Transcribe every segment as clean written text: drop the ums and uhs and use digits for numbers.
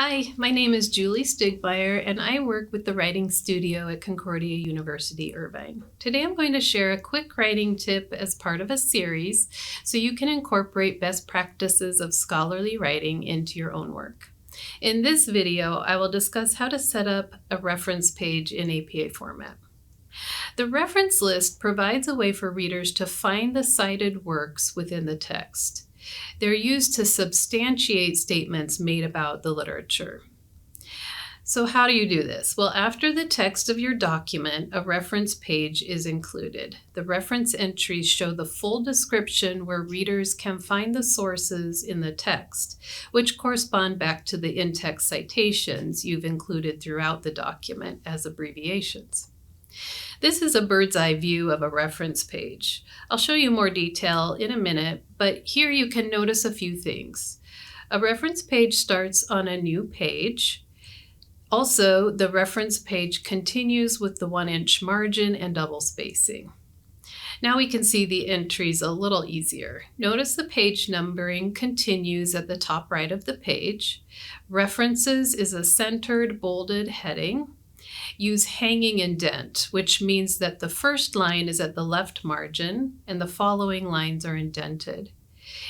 Hi, my name is Julie Stigmeyer, and I work with the writing studio at Concordia University, Irvine. Today I'm going to share a quick writing tip as part of a series so you can incorporate best practices of scholarly writing into your own work. In this video, I will discuss how to set up a reference page in APA format. The reference list provides a way for readers to find the cited works within the text. They're used to substantiate statements made about the literature. So how do you do this? Well, after the text of your document, a reference page is included. The reference entries show the full description where readers can find the sources in the text, which correspond back to the in-text citations you've included throughout the document as abbreviations. This is a bird's eye view of a reference page. I'll show you more detail in a minute, but here you can notice a few things. A reference page starts on a new page. Also, the reference page continues with the 1-inch margin and double spacing. Now we can see the entries a little easier. Notice the page numbering continues at the top right of the page. References is a centered, bolded heading. Use hanging indent, which means that the first line is at the left margin and the following lines are indented.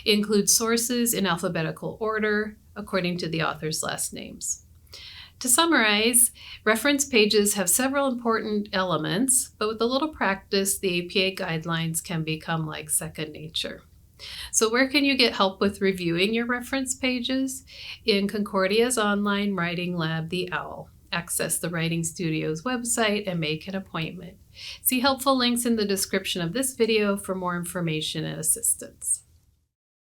Include sources in alphabetical order according to the author's last names. To summarize, reference pages have several important elements, but with a little practice, the APA guidelines can become like second nature. So where can you get help with reviewing your reference pages? In Concordia's online writing lab, The OWL. Access the Writing Studio's website and make an appointment. See helpful links in the description of this video for more information and assistance.